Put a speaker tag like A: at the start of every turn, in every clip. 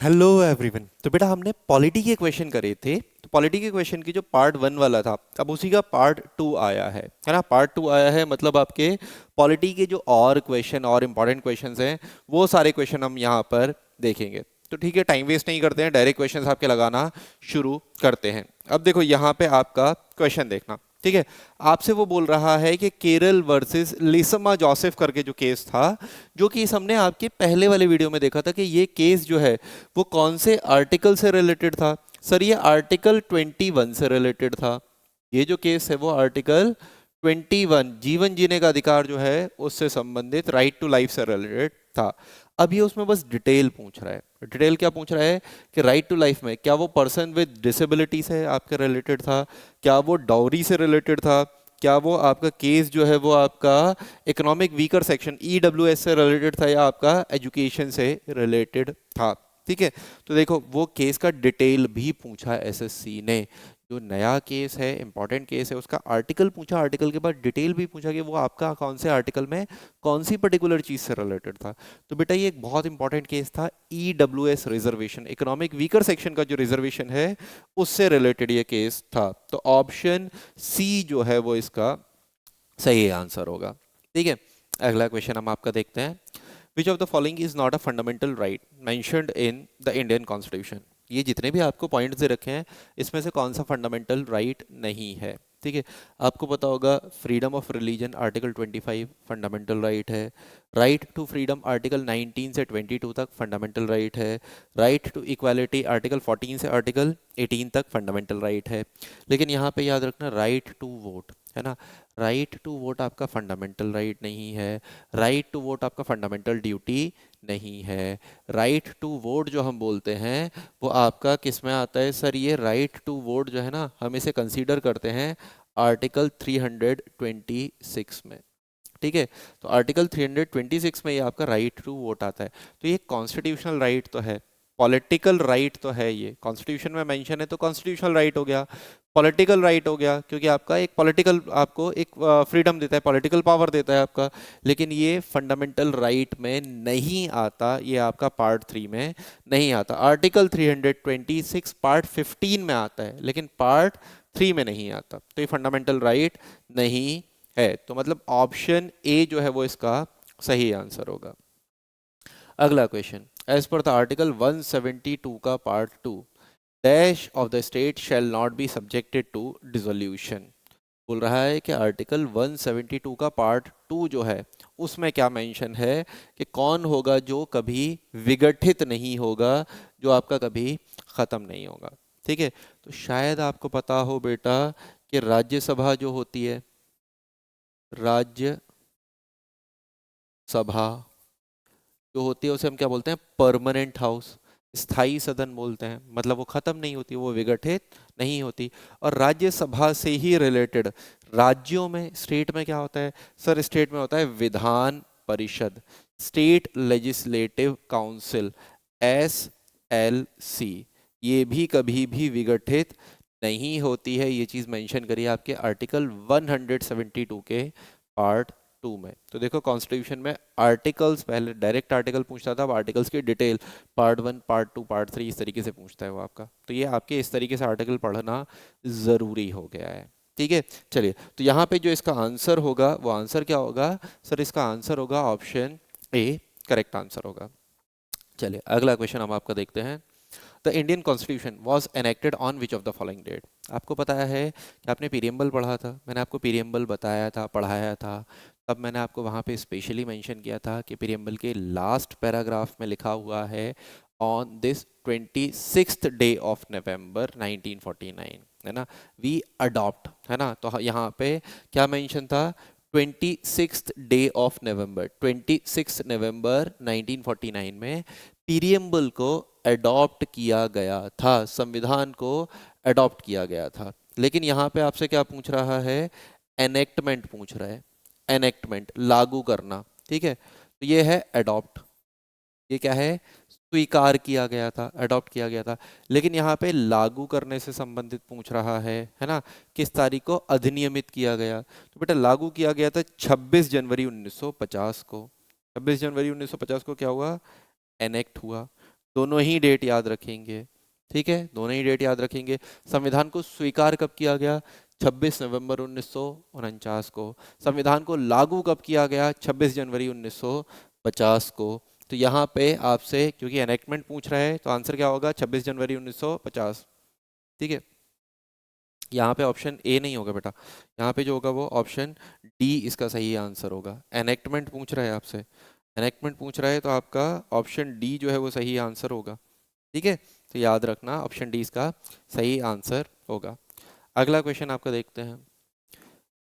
A: Hello everyone. तो बेटा हमने पॉलिटी के क्वेश्चन करे थे। तो पॉलिटी के क्वेश्चन की जो पार्ट वन वाला था, अब उसी का पार्ट टू आया है ना। पार्ट टू आया है, मतलब आपके पॉलिटी के जो और क्वेश्चन और इम्पोर्टेंट क्वेश्चंस हैं वो सारे क्वेश्चन हम यहाँ पर देखेंगे। तो ठीक है, टाइम वेस्ट नहीं करते हैं, डायरेक्ट क्वेश्चंस आपके लगाना शुरू करते हैं। अब देखो यहाँ पे आपका क्वेश्चन देखना, ठीक है। आपसे वो बोल रहा है कि केरल वर्सेस लिसमा जोसेफ करके जो केस था, जो केस हमने आपके पहले वाले वीडियो में देखा था, कि ये केस जो है वो कौन से आर्टिकल से रिलेटेड था। सर ये आर्टिकल 21 से रिलेटेड था। ये जो केस है वो आर्टिकल 21 जीवन जीने का अधिकार जो है उससे संबंधित, राइट टू लाइफ से रिलेटेड था। अब ये उसमें बस डिटेल पूछ रहा है। डिटेल क्या पूछ रहा है कि राइट टू लाइफ में क्या वो पर्सन विद डिसेबिलिटी से आपके रिलेटेड था, क्या वो डाउरी से रिलेटेड था, क्या वो आपका केस जो है वो आपका इकोनॉमिक वीकर सेक्शन ईडब्ल्यूएस से रिलेटेड था, या आपका एजुकेशन से रिलेटेड था। ठीक है, तो देखो वो केस का डिटेल भी पूछा एसएससी ने। जो नया केस है, इंपॉर्टेंट केस है, उसका आर्टिकल पूछा, आर्टिकल के बाद डिटेल भी पूछा कि वो आपका कौन से आर्टिकल में कौन सी पर्टिकुलर चीज से रिलेटेड था। तो बेटा ये एक बहुत इंपॉर्टेंट केस था, EWS reservation, economic weaker section का जो रिजर्वेशन है उससे रिलेटेड ये केस था। तो ऑप्शन सी जो है वो इसका सही आंसर होगा। ठीक है, अगला क्वेश्चन हम आपका देखते हैं। Which of the following is not a fundamental right mentioned in the Indian constitution. ये जितने भी आपको पॉइंट्स दे रखे हैं इसमें से कौन सा फंडामेंटल राइट नहीं है। ठीक है, आपको पता होगा freedom of religion article 25 fundamental right है। राइट टू फ्रीडम आर्टिकल 19 से 22 तक फंडामेंटल राइट है। राइट टू इक्वालिटी आर्टिकल 14 से आर्टिकल 18 तक फंडामेंटल राइट है। लेकिन यहाँ पे याद रखना राइट टू वोट है ना, राइट टू वोट आपका फंडामेंटल राइट नहीं है। राइट टू वोट आपका फंडामेंटल ड्यूटी नहीं है। राइट टू वोट जो हम बोलते हैं वो आपका किस में आता है सर? ये राइट टू वोट जो है ना, हम इसे कंसीडर करते हैं आर्टिकल 326 में। ठीक है, तो आर्टिकल 326 में ये आपका राइट टू वोट आता है। तो ये कॉन्स्टिट्यूशनल राइट तो है, पॉलिटिकल राइट तो है, ये कॉन्स्टिट्यूशन में मेंशन है तो कॉन्स्टिट्यूशनल राइट हो गया, पॉलिटिकल राइट हो गया, क्योंकि आपका एक पॉलिटिकल, आपको एक फ्रीडम देता है, पॉलिटिकल पावर देता है आपका। लेकिन ये फंडामेंटल राइट में नहीं आता, ये आपका पार्ट 3 में नहीं आता। आर्टिकल 326 पार्ट 15 में आता है लेकिन पार्ट 3 में नहीं आता, तो ये फंडामेंटल राइट नहीं है। तो मतलब ऑप्शन ए जो है वो इसका सही आंसर होगा। अगला question, as per the article 172 का part 2, dash of the state shall not be subjected to dissolution. बोल रहा है कि आर्टिकल 172 का पार्ट 2 जो है उसमें क्या मेंशन है कि कौन होगा जो कभी विघटित नहीं होगा, जो आपका कभी खत्म नहीं होगा। ठीक है, तो शायद आपको पता हो बेटा कि राज्यसभा जो होती है, राज्य सभा जो होती है उसे हम क्या बोलते हैं? परमानेंट हाउस, स्थायी सदन बोलते हैं। मतलब वो खत्म नहीं होती, वो विघटित नहीं होती। और राज्यसभा से ही रिलेटेड राज्यों में, स्टेट में क्या होता है सर? स्टेट में होता है Vidhan Parishad, state legislative council, SLC। ये भी कभी भी विघटित नहीं होती है। ये चीज मेंशन करी है आपके आर्टिकल 172 के पार्ट 2 में। तो देखो कॉन्स्टिट्यूशन में आर्टिकल्स, पहले डायरेक्ट आर्टिकल पूछता था, अब आर्टिकल्स की डिटेल पार्ट 1 पार्ट 2 पार्ट 3 इस तरीके से पूछता है वो आपका। तो ये आपके इस तरीके से आर्टिकल पढ़ना ज़रूरी हो गया है। ठीक है, चलिए, तो यहाँ पे जो इसका आंसर होगा वो आंसर क्या होगा सर? इसका आंसर होगा ऑप्शन ए, करेक्ट आंसर होगा। चलिए अगला क्वेश्चन हम आपका देखते हैं। The Indian constitution was enacted on which of the following date. आपको पता है कि आपने पीरियम्बल पढ़ा था, मैंने आपको पीरियम्बल बताया था, पढ़ाया था। तब मैंने आपको वहाँ पे स्पेशली मेंशन किया था कि पीरियम्बल के लास्ट पैराग्राफ में लिखा हुआ है on this 26th day of November 1949, है ना, वी अडॉप्ट, है ना। तो यहाँ पे क्या मेंशन था? 26th डे ऑफ नवंबर, 26 नवंबर 1949 में पीरियम्बल को अडॉप्ट किया गया था, संविधान को अडॉप्ट किया गया था। लेकिन यहाँ पे आपसे क्या पूछ रहा है? एनेक्टमेंट पूछ रहा है, एनेक्टमेंट, लागू करना। ठीक है, तो ये है अडॉप्ट, ये क्या है? स्वीकार किया गया था, अडॉप्ट किया गया था। लेकिन यहाँ पे लागू करने से संबंधित पूछ रहा है ना, किस तारीख को अधिनियमित किया गया? तो बेटा लागू किया गया था 26 जनवरी 1950 को। 26 जनवरी 1950 को क्या हुआ? एनेक्ट हुआ। दोनों ही डेट याद रखेंगे, ठीक है, दोनों ही डेट याद रखेंगे। संविधान को स्वीकार कब किया गया? 26 नवंबर 1949 को। संविधान को लागू कब किया गया? 26 जनवरी 1950 को। तो यहाँ पे आपसे क्योंकि एनेक्टमेंट पूछ रहा है तो आंसर क्या होगा? 26 जनवरी 1950, ठीक है। यहाँ पे ऑप्शन ए नहीं होगा बेटा, यहाँ पे जो होगा वो ऑप्शन डी इसका सही आंसर होगा। एनेक्टमेंट पूछ रहा है आपसे, एनेक्टमेंट पूछ रहा है तो आपका ऑप्शन डी जो है वो सही आंसर होगा, ठीक है। तो याद रखना ऑप्शन डी इसका सही आंसर होगा। अगला क्वेश्चन आपका देखते हैं।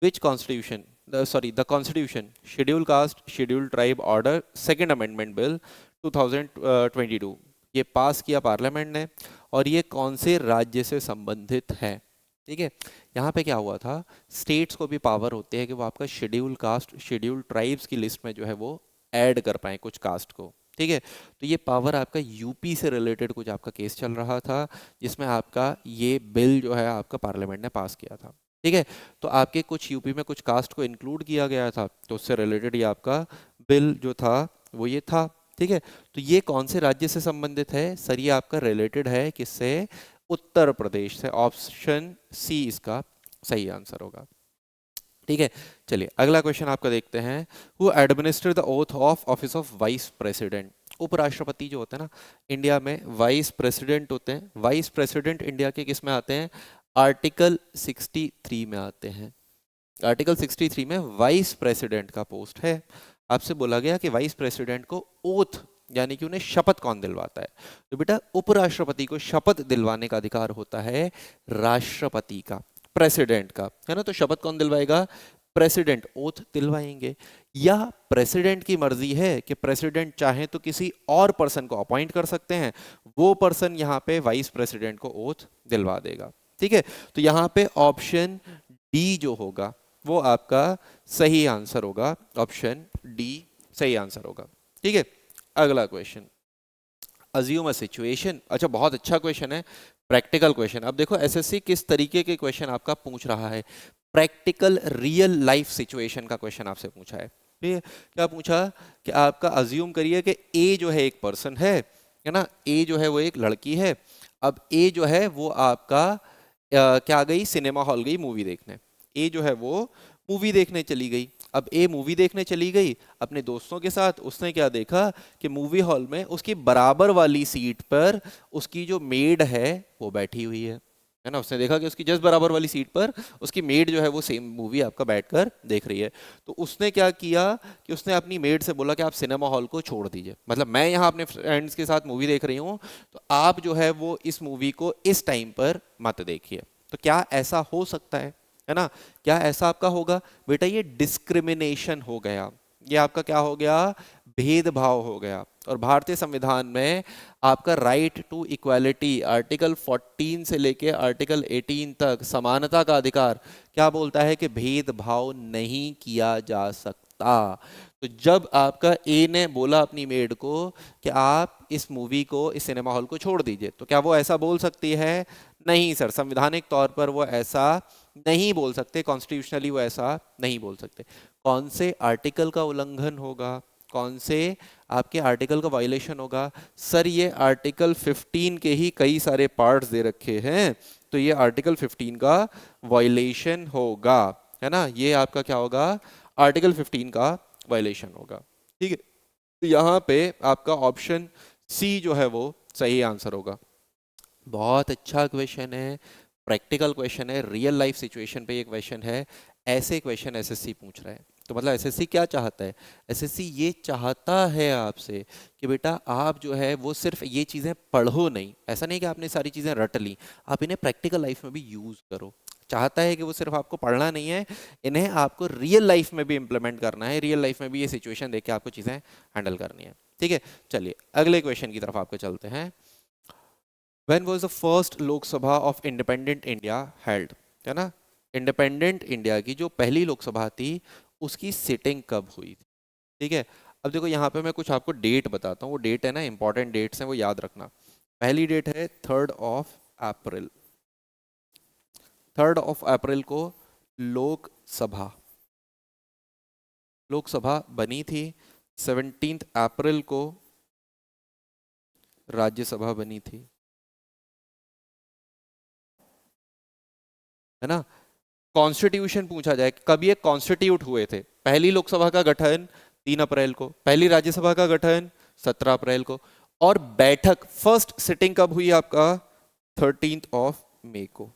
A: Which constitution sorry the constitution schedule caste schedule tribe order second amendment bill 2022 ये पास किया पार्लियामेंट ने और ये कौन से राज्य से संबंधित है? ठीक है, यहाँ पे क्या हुआ था, स्टेट्स को भी पावर होते हैं कि वो आपका शेड्यूल कास्ट शेड्यूल ट्राइब्स की लिस्ट में जो है वो ऐड कर पाए कुछ कास्ट को, ठीक है। तो ये पावर आपका यूपी से रिलेटेड कुछ आपका केस चल रहा था जिसमें आपका ये बिल जो है आपका पार्लियामेंट ने पास किया था, ठीक है। तो आपके कुछ यूपी में कुछ कास्ट को इंक्लूड किया गया था तो उससे रिलेटेड ये आपका बिल जो था वो ये था, ठीक है। तो ये कौन से राज्य से संबंधित है सर? ये आपका रिलेटेड है किससे? उत्तर प्रदेश से। ऑप्शन सी इसका सही आंसर होगा, ठीक है। चलिए अगला क्वेश्चन आपका देखते हैं। Who administer the oath of office of vice president? उपराष्ट्रपति जो होते हैं ना इंडिया में, वाइस प्रेसिडेंट होते हैं। वाइस प्रेसिडेंट इंडिया के किस में आते हैं? आर्टिकल 63 में आते हैं। आर्टिकल 63 में वाइस प्रेसिडेंट का पोस्ट है। आपसे बोला गया कि वाइस प्रेसिडेंट को ओथ यानी कि उन्हें शपथ कौन दिलवाता है? तो बेटा उपराष्ट्रपति को शपथ दिलवाने का अधिकार होता है राष्ट्रपति का, प्रेसिडेंट का, है ना। तो शपथ कौन दिलवाएगा? President oath दिलवाएंगे। या प्रेसिडेंट की मर्जी है कि प्रेसिडेंट चाहे तो किसी और पर्सन को अपॉइंट कर सकते हैं, वो पर्सन यहाँ पे वाइस प्रेसिडेंट को ओथ दिलवा देगा, ठीक है। तो यहाँ पे ऑप्शन डी जो होगा वो आपका सही आंसर होगा। ऑप्शन डी सही आंसर होगा, ठीक है। अगला क्वेश्चन, अज्यूम अ सिचुएशन। अच्छा बहुत अच्छा क्वेश्चन है, प्रैक्टिकल क्वेश्चन। अब देखो एसएससी किस तरीके के क्वेश्चन आपका पूछ रहा है। प्रैक्टिकल रियल लाइफ सिचुएशन का क्वेश्चन आपसे पूछा है, ठीक है। क्या पूछा कि आपका अज्यूम करिए कि ए जो है एक पर्सन है ना, ए जो है वो एक लड़की है। अब ए जो है वो आपका क्या गई? सिनेमा हॉल गई मूवी देखने। ए जो है वो मूवी देखने चली गई। अब ए मूवी देखने चली गई अपने दोस्तों के साथ। उसने क्या देखा कि मूवी हॉल में उसकी बराबर वाली सीट पर उसकी जो मेड है वो बैठी हुई है ना। उसने देखा कि उसकी जस्ट बराबर वाली सीट पर उसकी मेड जो है वो सेम मूवी आपका बैठकर देख रही है। तो उसने क्या किया कि उसने अपनी मेड से बोला कि आप सिनेमा हॉल को छोड़ दीजिए, मतलब मैं यहाँ अपने फ्रेंड्स के साथ मूवी देख रही हूँ तो आप जो है वो इस मूवी को इस टाइम पर मत देखिए। तो क्या ऐसा हो सकता है ना? क्या ऐसा आपका होगा? बेटा ये डिस्क्रिमिनेशन हो गया, ये आपका क्या हो गया? भेदभाव हो गया। और भारतीय संविधान में आपका राइट टू इक्वालिटी आर्टिकल 14 से लेके आर्टिकल 18 तक समानता का अधिकार क्या बोलता है कि भेदभाव नहीं किया जा सकता। तो जब आपका ए ने बोला अपनी मेड को कि आप इस मूवी को इस सिनेमा हॉल को छोड़ दीजिए, तो क्या वो ऐसा बोल सकती है? नहीं सर, संवैधानिक तौर पर वो ऐसा नहीं बोल सकते, कॉन्स्टिट्यूशनली वो ऐसा नहीं बोल सकते। कौन से आर्टिकल का उल्लंघन होगा? कौन से आपके आर्टिकल का वायलेशन होगा? सर ये आर्टिकल 15 के ही कई सारे पार्ट्स दे रखे हैं, तो ये आर्टिकल 15 का वायलेशन होगा, है ना। ये आपका क्या होगा? आर्टिकल 15 का वायलेशन होगा, ठीक है। तो यहाँ पे आपका ऑप्शन सी जो है वो सही आंसर होगा। बहुत अच्छा क्वेश्चन है, प्रैक्टिकल क्वेश्चन है, रियल लाइफ सिचुएशन पे ये क्वेश्चन है। ऐसे क्वेश्चन एसएससी पूछ रहा है तो मतलब एसएससी क्या चाहता है? एसएससी ये चाहता है आपसे कि बेटा आप जो है वो सिर्फ ये चीज़ें पढ़ो नहीं, ऐसा नहीं कि आपने सारी चीज़ें रट ली, आप इन्हें प्रैक्टिकल लाइफ में भी यूज़ करो। चाहता है कि वो सिर्फ आपको पढ़ना नहीं है, इन्हें आपको रियल लाइफ में भी इम्प्लीमेंट करना है, रियल लाइफ में भी ये सिचुएशन देख के आपको चीज़ें हैंडल करनी है, ठीक है। चलिए अगले क्वेश्चन की तरफ आपको चलते हैं। When was the first लोक सभा ऑफ इंडिपेंडेंट इंडिया हेल्ड? है ना, इंडिपेंडेंट इंडिया की जो पहली लोकसभा थी उसकी सिटिंग कब हुई थी? ठीक है। अब देखो यहाँ पे मैं कुछ आपको डेट बताता हूँ, वो डेट है ना इंपॉर्टेंट डेट्स हैं, वो याद रखना। पहली डेट है 3 अप्रैल। 3 अप्रैल को लोकसभा लोकसभा बनी थी। 17 अप्रैल को राज्यसभा बनी थी, है ना। कॉन्स्टिट्यूशन पूछा जाए, कब ये कॉन्स्टिट्यूट हुए थे? पहली लोकसभा का गठन 3 अप्रैल को, पहली राज्यसभा का गठन 17 अप्रैल को, और बैठक फर्स्ट सिटिंग कब हुई आपका? 13 मई को।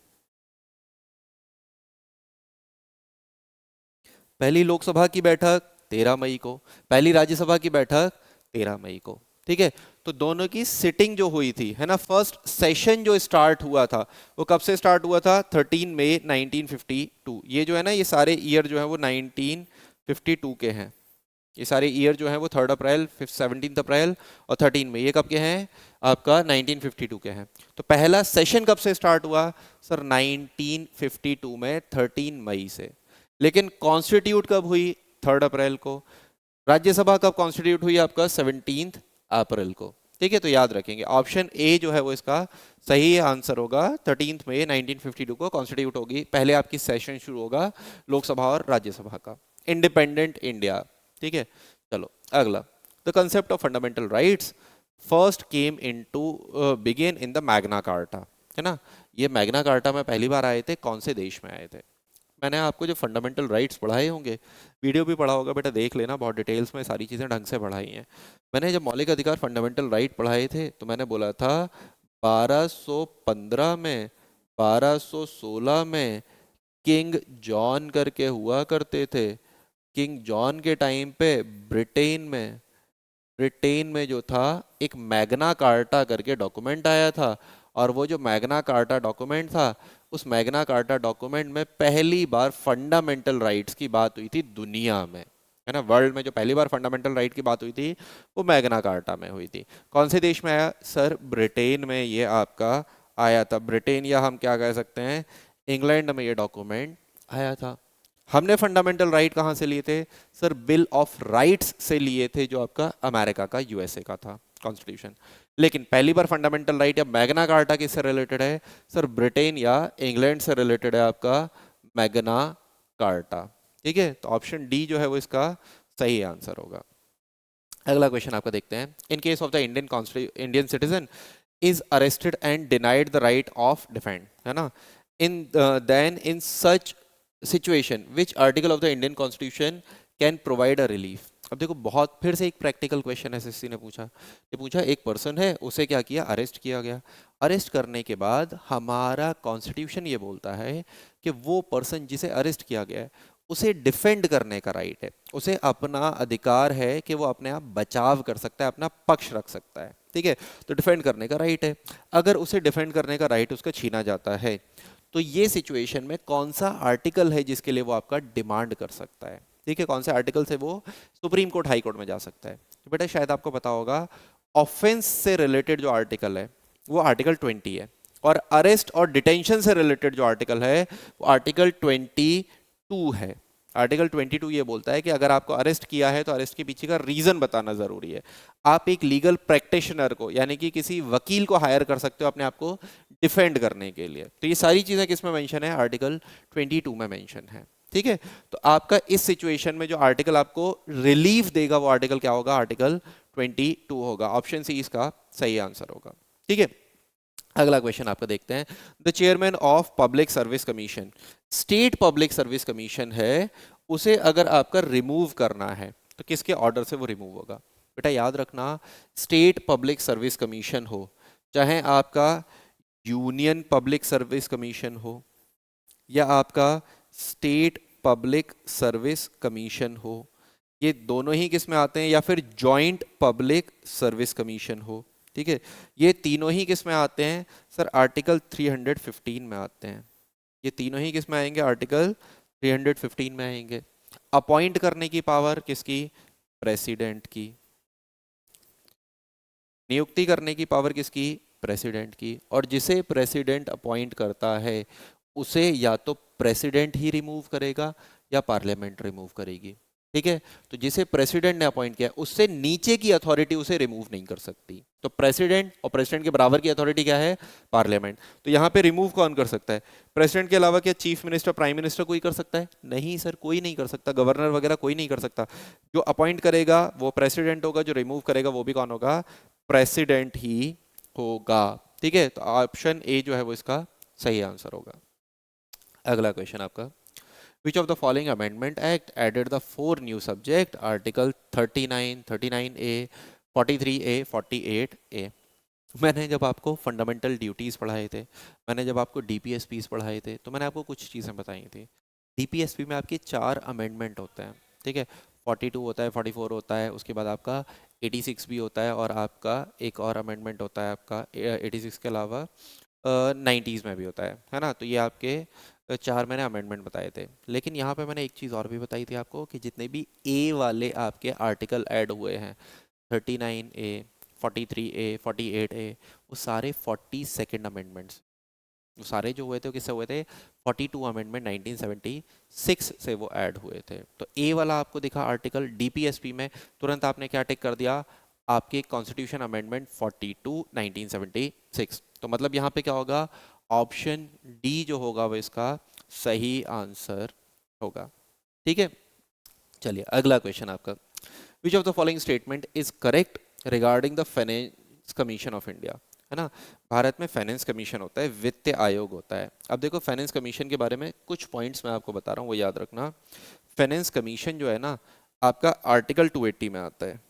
A: पहली लोकसभा की बैठक 13 मई को, पहली राज्यसभा की बैठक 13 मई को। ठीक है, तो दोनों की सिटिंग जो हुई थी, है ना, फर्स्ट सेशन जो स्टार्ट हुआ था वो कब से स्टार्ट हुआ था? 13 मई 1952। ये जो है ना, ये सारे ईयर जो है वो 1952 के हैं। ये सारे ईयर जो है वो 3 अप्रैल, 17 अप्रैल और 13 मई, ये कब के हैं? आपका 1952 के हैं। तो पहला सेशन कब से स्टार्ट हुआ? सर 1952 में 13 मई से। लेकिन कॉन्स्टिट्यूट कब हुई? 3 अप्रैल को। राज्यसभा कब कॉन्स्टिट्यूट हुई? आपका 17 अप्रैल को। ठीक है, तो याद रखेंगे ऑप्शन ए जो है वो इसका सही आंसर होगा। 13 मई 1952 को कॉन्स्टिट्यूट होगी, पहले आपकी सेशन शुरू होगा लोकसभा और राज्यसभा का। Independent India. ठीक है, चलो अगला। The concept of fundamental rights first came into begin in the Magna carta, है ना। ये मैग्ना कार्टा में पहली बार आए थे, कौन से देश में आए थे? मैंने आपको जो फंडामेंटल राइट्स पढ़ाए होंगे, वीडियो भी पढ़ा होगा, बेटा देख लेना, बहुत डिटेल्स में सारी चीज़ें ढंग से पढ़ाई हैं। मैंने जब मौलिक अधिकार फंडामेंटल राइट पढ़ाए थे तो मैंने बोला था 1215 में, 1216 में किंग जॉन करके हुआ करते थे। किंग जॉन के टाइम पे ब्रिटेन में जो था एक मैग्ना कार्टा करके डॉक्यूमेंट आया था, और वो जो मैग्ना कार्टा डॉक्यूमेंट था, उस मैग्ना कार्टा डॉक्यूमेंट में पहली बार फंडामेंटल राइट्स की बात हुई थी दुनिया में, है ना। वर्ल्ड में जो पहली बार फंडामेंटल राइट की बात हुई थी वो मैग्ना कार्टा में हुई थी। कौन से देश में आया? सर ब्रिटेन में ये आपका आया था। ब्रिटेन, या हम क्या कह सकते हैं, इंग्लैंड में ये डॉक्यूमेंट आया था। हमने फंडामेंटल राइट कहाँ से लिए थे? सर बिल ऑफ राइट्स से लिए थे, जो आपका अमेरिका का, यूएसए का था कॉन्स्टिट्यूशन। लेकिन पहली बार फंडामेंटल राइट या मैग्ना कार्टा किससे रिलेटेड है? सर ब्रिटेन या इंग्लैंड से रिलेटेड है आपका मैग्ना कार्टा। ठीक है, तो ऑप्शन डी जो है वो इसका सही आंसर होगा। अगला क्वेश्चन आपका देखते हैं। In case of the Indian citizen is arrested and denied the right of defend, है ना, in then in such situation which article of the Indian constitution can provide a relief. अब देखो, बहुत फिर से एक प्रैक्टिकल क्वेश्चन एसएससी ने पूछा। ये पूछा, एक पर्सन है, उसे क्या किया? अरेस्ट किया गया। अरेस्ट करने के बाद हमारा कॉन्स्टिट्यूशन ये बोलता है कि वो पर्सन जिसे अरेस्ट किया गया है उसे डिफेंड करने का राइट है, उसे अपना अधिकार है कि वो अपने आप बचाव कर सकता है, अपना पक्ष रख सकता है। ठीक है, तो डिफेंड करने का राइट है। अगर उसे डिफेंड करने का राइट उसका छीना जाता है, तो ये सिचुएशन में कौन सा आर्टिकल है जिसके लिए वो आपका डिमांड कर सकता है? ठीक है, कौन से आर्टिकल से वो सुप्रीम कोर्ट, हाई कोर्ट में जा सकता है? तो बेटा शायद आपको पता होगा, ऑफेंस से रिलेटेड जो आर्टिकल है वो आर्टिकल 20 है, और अरेस्ट और डिटेंशन से रिलेटेड जो आर्टिकल है वो आर्टिकल 22 है। आर्टिकल 22 ये बोलता है कि अगर आपको अरेस्ट किया है तो अरेस्ट के पीछे का रीजन बताना जरूरी है। आप एक लीगल प्रैक्टिशनर को, यानी कि किसी वकील को हायर कर सकते हो अपने आप को डिफेंड करने के लिए। तो ये सारी चीजें किस में मेंशन है? आर्टिकल 22 में मेंशन है। ठीक है, तो आपका इस सिचुएशन में जो आर्टिकल आपको रिलीफ देगा वो आर्टिकल क्या होगा? आर्टिकल 22 होगा। ऑप्शन सी इसका सही आंसर होगा। ठीक है, अगला क्वेश्चन आपका देखते हैं। The chairman of public service commission, state public service commission है, उसे अगर आपका रिमूव करना है तो किसके ऑर्डर से वो रिमूव होगा? बेटा याद रखना, स्टेट पब्लिक सर्विस कमीशन हो, चाहे आपका यूनियन पब्लिक सर्विस कमीशन हो या आपका स्टेट पब्लिक सर्विस कमीशन हो, ये दोनों ही किस में आते हैं, या फिर जॉइंट पब्लिक सर्विस कमीशन हो। ठीक है, ये तीनों ही किस में आते हैं? सर आर्टिकल 315 में आते हैं। ये तीनों ही किस में आएंगे? आर्टिकल 315 में आएंगे। अपॉइंट करने की पावर किसकी? प्रेसिडेंट की। नियुक्ति करने की पावर किसकी? प्रेसिडेंट की। और जिसे प्रेसिडेंट अपॉइंट करता है उसे या तो प्रेसिडेंट ही रिमूव करेगा या पार्लियामेंट रिमूव करेगी। ठीक है, तो जिसे प्रेसिडेंट ने अपॉइंट किया उससे नीचे की अथॉरिटी उसे रिमूव नहीं कर सकती। तो प्रेसिडेंट और प्रेसिडेंट के बराबर की अथॉरिटी क्या है? पार्लियामेंट। तो यहाँ पे रिमूव कौन कर सकता है? प्रेसिडेंट के अलावा क्या चीफ मिनिस्टर, प्राइम मिनिस्टर कोई कर सकता है? नहीं सर, कोई नहीं कर सकता। गवर्नर वगैरह कोई नहीं कर सकता। जो अपॉइंट करेगा वो प्रेसिडेंट होगा, जो रिमूव करेगा वो भी कौन होगा? प्रेसिडेंट ही होगा। ठीक है, तो ऑप्शन ए जो है वो इसका सही आंसर होगा। अगला क्वेश्चन आपका, which of the following amendment act added the four new subject, article 39, 39A, 43A, 48A। मैंने जब आपको फंडामेंटल ड्यूटीज़ पढ़ाए थे, मैंने जब आपको डीपीएसपीस पढ़ाए थे, तो मैंने आपको कुछ चीज़ें बताई थी। डीपीएसपी में आपके 4 अमेंडमेंट होते हैं। ठीक है, 42 होता है, 44 होता है, उसके बाद आपका 86 भी होता है, और आपका एक और अमेंडमेंट होता है आपका 86 के अलावा 90s में भी होता है ना। तो ये आपके 4 मैंने अमेंडमेंट बताए थे। लेकिन यहाँ पे मैंने एक चीज़ और भी बताई थी आपको, कि जितने भी ए वाले आपके आर्टिकल ऐड हुए हैं, 39A, 43A, 48A, वो सारे 42nd अमेंडमेंट्स, वो सारे जो हुए थे वो किससे हुए थे? 42 अमेंडमेंट 1976 से वो ऐड हुए थे। तो ए वाला आपको दिखा आर्टिकल, डीपीएसपी में तुरंत आपने क्या टिक कर दिया? आपके कॉन्स्टिट्यूशन अमेंडमेंट 42 1976। तो मतलब यहाँ पे क्या होगा? ऑप्शन डी जो होगा वो इसका सही आंसर होगा। ठीक है, चलिए अगला क्वेश्चन आपका, which of the following statement is correct regarding the finance commission of India? है ना, भारत में फाइनेंस कमीशन होता है, वित्त आयोग होता है। अब देखो फाइनेंस कमीशन के बारे में कुछ पॉइंट्स मैं आपको बता रहा हूँ, वो याद रखना। फाइनेंस कमीशन जो है ना, आपका आर्टिकल 280 में आता है।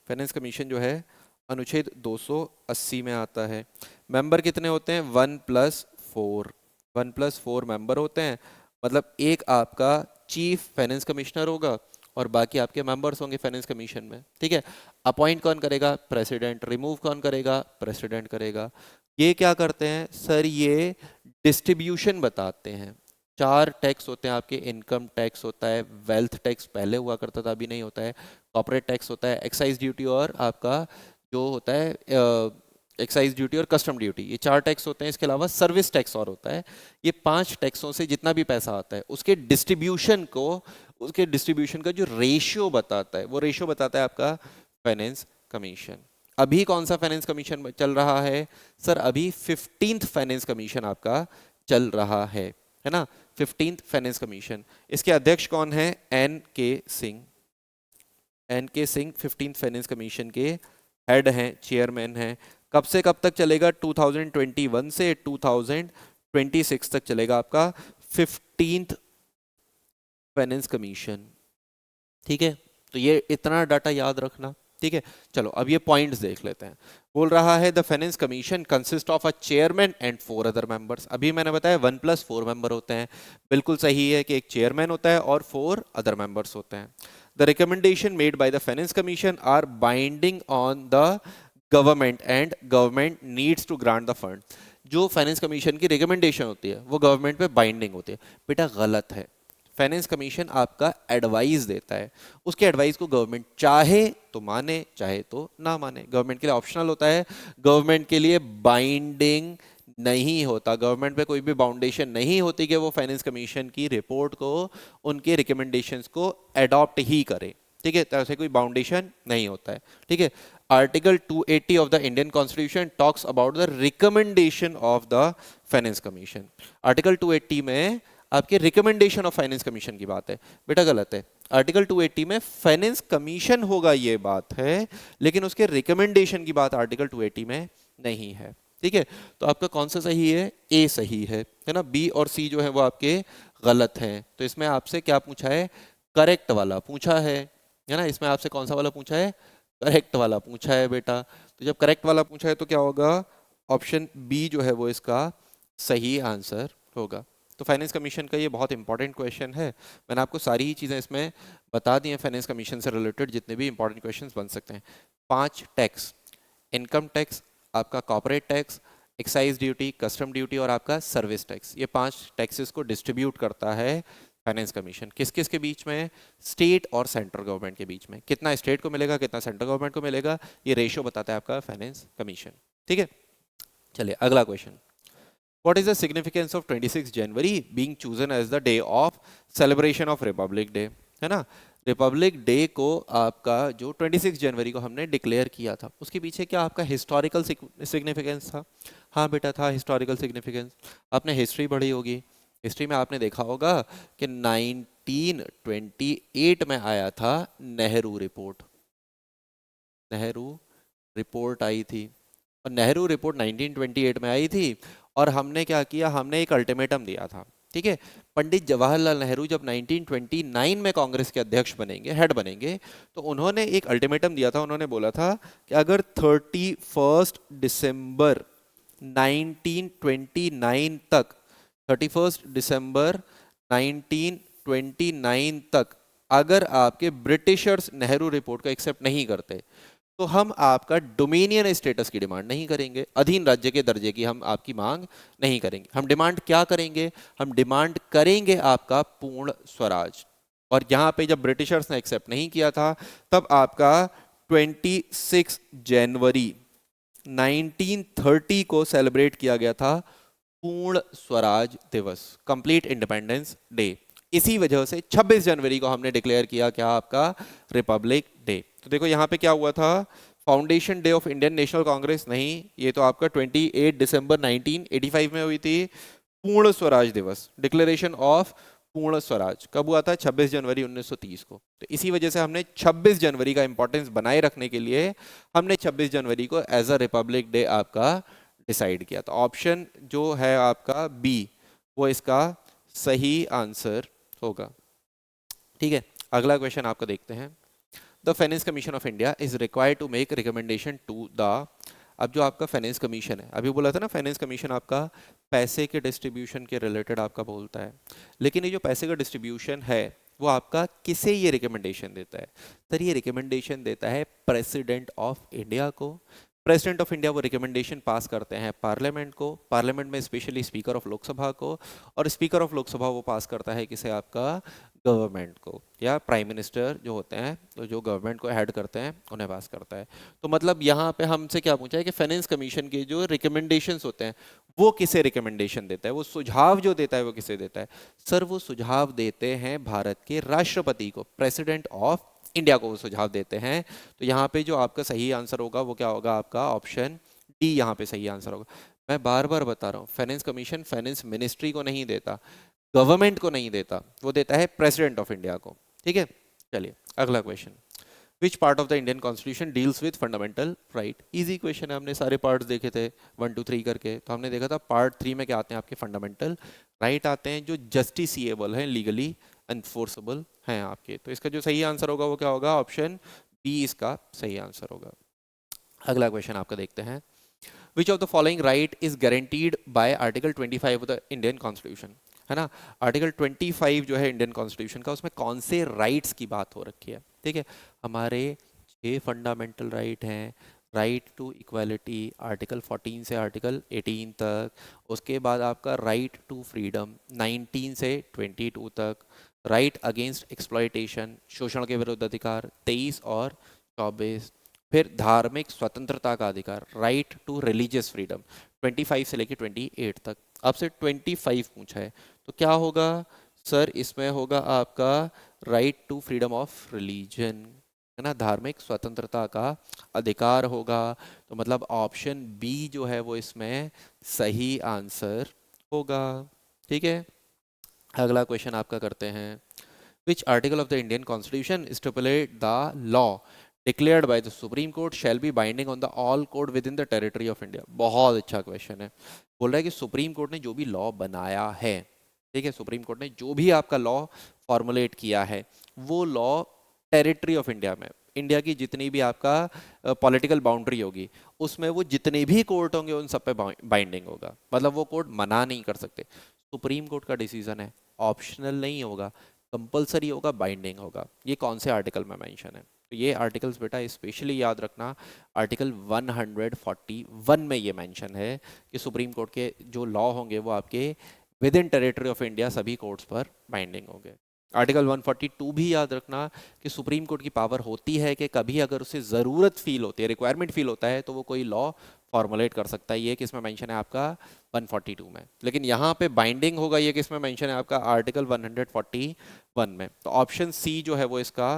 A: फाइनेंस कमीशन जो है अनुच्छेद 280 में आता है। मेंबर कितने होते हैं? 1+4, 1+4 मेंबर होते हैं। मतलब एक आपका चीफ फाइनेंस कमिश्नर होगा और बाकी आपके मेंबर्स होंगे फाइनेंस कमीशन में। ठीक है, अपॉइंट कौन करेगा? प्रेसिडेंट। रिमूव कौन करेगा? प्रेसिडेंट करेगा। ये क्या करते हैं सर? ये डिस्ट्रीब्यूशन बताते हैं। 4 टैक्स होते हैं आपके, इनकम टैक्स होता है, वेल्थ टैक्स पहले हुआ करता था, अभी नहीं होता है, कॉर्पोरेट टैक्स होता है, एक्साइज ड्यूटी, और आपका जो होता है एक्साइज ड्यूटी और कस्टम ड्यूटी। ये 4 टैक्स होते हैं। इसके अलावा सर्विस टैक्स और होता है। ये 5 टैक्सों से जितना भी पैसा आता है उसके डिस्ट्रीब्यूशन को, उसके डिस्ट्रीब्यूशन का जो रेशियो बताता है, वो रेशियो बताता है आपका फाइनेंस कमीशन। अभी कौन सा फाइनेंस कमीशन चल रहा है सर? अभी 15th फाइनेंस कमीशन आपका चल रहा है ना, 15th फाइनेंस कमीशन। इसके अध्यक्ष कौन है? एन के सिंह। एन के सिंह 15th फाइनेंस कमीशन के हेड हैं, चेयरमैन हैं। कब से कब तक चलेगा? 2021 से 2026 तक चलेगा आपका 15th फाइनेंस कमीशन। ठीक है, तो ये इतना डाटा याद रखना। ठीक है, चलो अब ये पॉइंट्स देख लेते हैं। बोल रहा है the finance commission consist of a chairman and 4 other members. अभी मैंने बताया 1+4 मेंबर होते हैं। बिल्कुल सही है कि एक चेयरमैन होता है और 4 अदर मेंबर्स होते हैं। The recommendation made by the finance commission are binding on the government and government needs to grant the fund. जो फाइनेंस कमीशन की रिकमेंडेशन होती है वो गवर्नमेंट पे बाइंडिंग होती है। बेटा गलत है। फाइनेंस कमीशन आपका एडवाइस देता है, उसके एडवाइस को गवर्नमेंट चाहे तो माने, चाहे तो ना माने। गवर्नमेंट के लिए ऑप्शनल होता है, गवर्नमेंट के लिए बाइंडिंग नहीं होता। गवर्नमेंट पे कोई भी बाउंडेशन नहीं होती कि वो फाइनेंस कमीशन की रिपोर्ट को, उनके रिकमेंडेशंस को अडॉप्ट ही करे। ठीक है, तो ऐसे कोई बाउंडेशन नहीं होता है। ठीक है, article 280 of the Indian constitution talks about the recommendation of the finance commission. Article 280 में आपके रिकमेंडेशन ऑफ फाइनेंस कमीशन की बात है। बेटा गलत है। आर्टिकल 280 में फाइनेंस कमीशन होगा ये बात है, लेकिन उसके रिकमेंडेशन की बात आर्टिकल 280 में नहीं है। ठीक है, तो आपका कौन सा सही है? ए सही है ना। बी और सी जो है वो आपके गलत हैं। तो इसमें आपसे क्या पूछा है? करेक्ट वाला पूछा है ना। इसमें आपसे कौन सा वाला पूछा है? करेक्ट वाला पूछा है बेटा। तो जब करेक्ट वाला पूछा है तो क्या होगा? ऑप्शन बी जो है वो इसका सही आंसर होगा। तो फाइनेंस कमीशन का ये बहुत इंपॉर्टेंट क्वेश्चन है। मैंने आपको सारी ही चीज़ें इसमें बता दी हैं फाइनेंस कमीशन से रिलेटेड, जितने भी इंपॉर्टेंट क्वेश्चंस बन सकते हैं। 5 टैक्स, इनकम टैक्स, आपका corporate tax, excise duty, custom duty और आपका सर्विस टैक्स। ये 5 टैक्सेस को डिस्ट्रीब्यूट करता है फाइनेंस कमीशन। किस किस के बीच में? स्टेट और सेंट्रल गवर्नमेंट के बीच में। कितना स्टेट को मिलेगा, कितना सेंट्रल गवर्नमेंट को मिलेगा, ये रेशियो बताता है आपका फाइनेंस कमीशन। ठीक है, चलिए अगला question. What is the significance of 26 January being chosen as the day of celebration of Republic Day? है ना, रिपब्लिक डे को आपका जो 26 जनवरी को हमने डिक्लेयर किया था, उसके पीछे क्या आपका हिस्टोरिकल सिग्निफिकेंस था? हाँ बेटा था हिस्टोरिकल सिग्निफिकेंस। आपने हिस्ट्री पढ़ी होगी, हिस्ट्री में आपने देखा होगा कि 1928 में आया था नेहरू रिपोर्ट। नेहरू रिपोर्ट आई थी। और नेहरू रिपोर्ट 1928 में आई थी, और हमने क्या किया, हमने एक अल्टीमेटम दिया था, ठीक है। पंडित जवाहरलाल नेहरू जब 1929 में कांग्रेस के अध्यक्ष बनेंगे, हेड बनेंगे, तो उन्होंने एक अल्टीमेटम दिया था। उन्होंने बोला था कि अगर 31 दिसंबर 1929 तक, 31 दिसंबर 1929 तक अगर आपके ब्रिटिशर्स नेहरू रिपोर्ट को एक्सेप्ट नहीं करते, तो हम आपका डोमिनियन स्टेटस की डिमांड नहीं करेंगे, अधीन राज्य के दर्जे की हम आपकी मांग नहीं करेंगे। हम डिमांड क्या करेंगे, हम डिमांड करेंगे आपका पूर्ण स्वराज। और यहाँ पे जब ब्रिटिशर्स ने एक्सेप्ट नहीं किया था, तब आपका 26 जनवरी 1930 को सेलिब्रेट किया गया था पूर्ण स्वराज दिवस, कंप्लीट इंडिपेंडेंस डे। इसी वजह से 26 जनवरी को हमने डिक्लेयर किया क्या, आपका रिपब्लिक डे। तो देखो यहाँ पे क्या हुआ था, foundation day of Indian national Congress नहीं, ये तो आपका 28 दिसंबर 1985 में हुई थी। पूर्ण स्वराज दिवस, डिक्लेरेशन ऑफ पूर्ण स्वराज कब हुआ था, 26 जनवरी 1930 को। तो इसी वजह से हमने 26 जनवरी का इंपॉर्टेंस बनाए रखने के लिए हमने 26 जनवरी को एज अ रिपब्लिक डे आपका डिसाइड किया। तो ऑप्शन जो है आपका बी, वो इसका सही आंसर होगा, ठीक है। अगला क्वेश्चन आपको देखते हैं। The finance commission of India is required to make recommendation to the, अब जो आपका फाइनेंस कमीशन है, अभी बोला था ना फाइनेंस कमीशन आपका पैसे के डिस्ट्रीब्यूशन के रिलेटेड आपका बोलता है, लेकिन ये जो पैसे का डिस्ट्रीब्यूशन है वो आपका किसे ये रिकमेंडेशन देता है, सर ये रिकमेंडेशन देता है प्रेसिडेंट ऑफ इंडिया को। प्रेसिडेंट ऑफ इंडिया वो रिकमेंडेशन पास करते हैं पार्लियामेंट को, पार्लियामेंट में स्पेशली स्पीकर ऑफ लोकसभा को, और स्पीकर ऑफ लोकसभा वो पास करता है किसे, आपका गवर्नमेंट को, या प्राइम मिनिस्टर जो होते हैं, तो जो गवर्नमेंट को हेड करते हैं उन्हें पास करता है। तो मतलब यहाँ पे हमसे क्या पूछा है कि फाइनेंस कमीशन के जो रिकमेंडेशंस होते हैं वो किसे रिकमेंडेशन देता है, वो सुझाव जो देता है वो किसे देता है, सर वो सुझाव देते हैं भारत के राष्ट्रपति को, प्रेसिडेंट ऑफ इंडिया को वो सुझाव देते हैं। तो यहाँ पे जो आपका सही आंसर होगा वो क्या होगा, आपका ऑप्शन डी यहाँ पे सही आंसर होगा। मैं बार बार बता रहा हूँ, फाइनेंस कमीशन फाइनेंस मिनिस्ट्री को नहीं देता, गवर्नमेंट को नहीं देता, वो देता है प्रेसिडेंट ऑफ इंडिया को, ठीक है। चलिए अगला question, which part of the Indian constitution deals with fundamental right. Easy question है, हमने सारे पार्ट्स देखे थे 1 2 3 करके, तो हमने देखा था पार्ट 3 में क्या आते हैं, आपके फंडामेंटल राइट आते हैं जो जस्टिसिएबल हैं, लीगली एनफोर्सेबल हैं आपके। तो इसका जो सही आंसर होगा वो क्या होगा, ऑप्शन बी इसका सही आंसर होगा। अगला क्वेश्चन आपका देखते हैं, which of the following right is guaranteed bye article 25 of the Indian constitution, है ना। आर्टिकल 25 जो है इंडियन कॉन्स्टिट्यूशन का, उसमें कौन से राइट्स की बात हो रखी है, ठीक है। हमारे 6 फंडामेंटल राइट हैं, राइट टू इक्वालिटी आर्टिकल 14 से आर्टिकल 18 तक, उसके बाद आपका राइट टू फ्रीडम 19 से 22 तक, राइट अगेंस्ट एक्सप्लॉयटेशन शोषण के विरुद्ध अधिकार 23 और 24, फिर धार्मिक स्वतंत्रता का अधिकार राइट टू रिलीजियस फ्रीडम 25 से लेकर 28 तक। आपसे 25 पूछा है तो क्या होगा सर, इसमें होगा आपका right to freedom of religion, है ना, धार्मिक स्वतंत्रता का अधिकार होगा। तो मतलब ऑप्शन बी जो है वो इसमें सही आंसर होगा, ठीक है। अगला क्वेश्चन आपका करते हैं, विच article of the Indian constitution stipulate the law declared by the supreme court shall be binding on the all code with in the territory of India. बहुत अच्छा क्वेश्चन है, बोल रहा है कि सुप्रीम कोर्ट ने जो भी लॉ बनाया है, ठीक है, सुप्रीम कोर्ट ने जो भी आपका लॉ फॉर्मुलेट किया है वो लॉ टेरिटरी ऑफ इंडिया में, इंडिया की जितनी भी आपका पॉलिटिकल बाउंड्री होगी उसमें वो जितने भी कोर्ट होंगे उन सब पे बाइंडिंग होगा, मतलब वो कोर्ट मना नहीं कर सकते। सुप्रीम कोर्ट का डिसीजन है, ऑप्शनल नहीं होगा, कंपलसरी होगा, बाइंडिंग होगा। ये कौन से आर्टिकल में मेंशन है, तो ये आर्टिकल्स बेटा स्पेशली याद रखना, आर्टिकल 141 में ये मेंशन है कि सुप्रीम कोर्ट के जो लॉ होंगे वो आपके with in territory of India सभी कोर्ट्स पर बाइंडिंग होंगे। आर्टिकल 142 भी याद रखना कि सुप्रीम कोर्ट की पावर होती है कि कभी अगर उसे ज़रूरत फील होती है, रिक्वायरमेंट फील होता है, तो वो कोई लॉ फॉर्मुलेट कर सकता है। ये किस में मेंशन है आपका 142 में, लेकिन यहाँ पे बाइंडिंग होगा ये किस में मेंशन है आपका आर्टिकल 141 में। तो ऑप्शन सी जो है वो इसका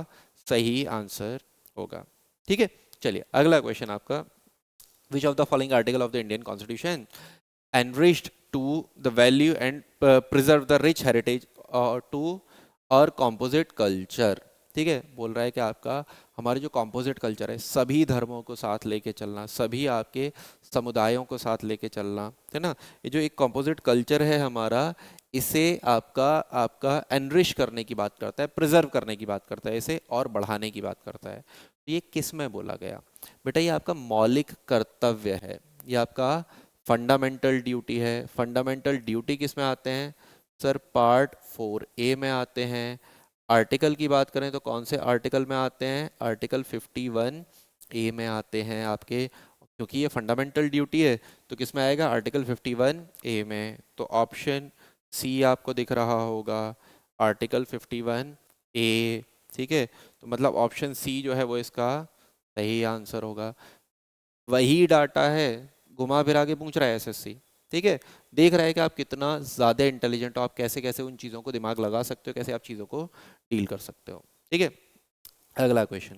A: सही आंसर होगा, ठीक है। चलिए अगला क्वेश्चन आपका, which of the following article of the Indian constitution enriched to the value and preserve the rich heritage to our composite culture, ठीक है। बोल रहा है कि आपका हमारे जो कॉम्पोजिट कल्चर है, सभी धर्मों को साथ लेके चलना, सभी आपके समुदायों को साथ लेके चलना, है ना, ये जो एक कॉम्पोजिट कल्चर है हमारा, इसे आपका आपका एनरिश करने की बात करता है, प्रिजर्व करने की बात करता है, इसे और बढ़ाने की बात करता है। तो ये किस में बोला गया? बेटा ये आपका मौलिक कर्तव्य है, ये आपका फंडामेंटल ड्यूटी है। फंडामेंटल ड्यूटी किस में आते हैं सर? पार्ट 4A में आते हैं। आर्टिकल की बात करें तो कौन से आर्टिकल में आते हैं? आर्टिकल 51A में आते हैं आपके, क्योंकि ये फंडामेंटल ड्यूटी है तो किस में आएगा? आर्टिकल 51A में। तो ऑप्शन सी आपको दिख रहा होगा, आर्टिकल 51A। ठीक है, तो मतलब ऑप्शन सी जो है वो इसका सही आंसर होगा। वही डाटा है, घुमा फिरा के पूछ रहा है एसएससी। ठीक है, देख रहा है कि आप कितना ज़्यादा इंटेलिजेंट हो, आप कैसे कैसे उन चीज़ों को दिमाग लगा सकते हो, कैसे आप चीज़ों को डील कर सकते हो। ठीक है, अगला question,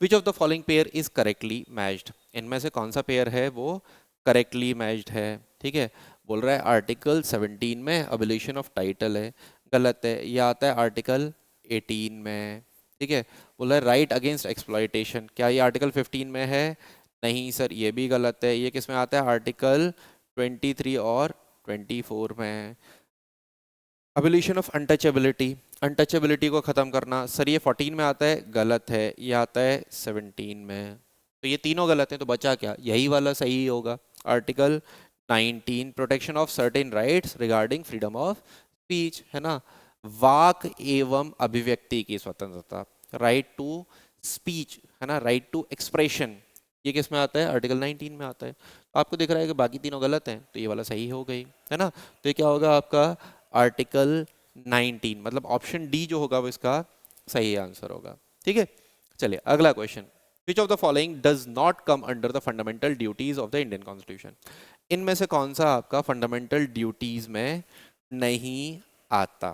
A: which of the following pair is correctly matched? इनमें से कौन सा पेयर है वो करेक्टली मैच्ड है? ठीक है, बोल रहा है आर्टिकल 17 में अबोलिशन ऑफ टाइटल है, गलत है। यह आता है आर्टिकल 18 में। ठीक है, बोल रहा है राइट अगेंस्ट एक्सप्लॉयटेशन, क्या ये आर्टिकल 15 में है? नहीं सर, ये भी गलत है। ये किस में आता है? आर्टिकल 23 और 24 में। अबोलिशन ऑफ अनटचेबिलिटी, अनटचेबिलिटी को ख़त्म करना, सर ये 14 में आता है, गलत है। ये आता है 17 में। तो ये तीनों गलत हैं, तो बचा क्या? यही वाला सही होगा, article 19, protection of certain rights regarding freedom of speech, है ना, वाक एवं अभिव्यक्ति की स्वतंत्रता, राइट टू स्पीच, है ना, राइट टू एक्सप्रेशन, ये किस में आता है? आर्टिकल 19 में आता है। तो आपको दिख रहा है कि बाकी तीनों गलत हैं, तो ये वाला सही हो गई, है ना। तो ये क्या होगा आपका? आर्टिकल 19, मतलब ऑप्शन डी जो होगा वो इसका सही आंसर होगा। ठीक है, चलिए अगला question, which of the following does not come under the fundamental duties of the Indian constitution? इनमें से कौन सा आपका फंडामेंटल ड्यूटीज में नहीं आता?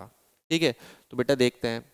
A: ठीक है, तो बेटा देखते हैं,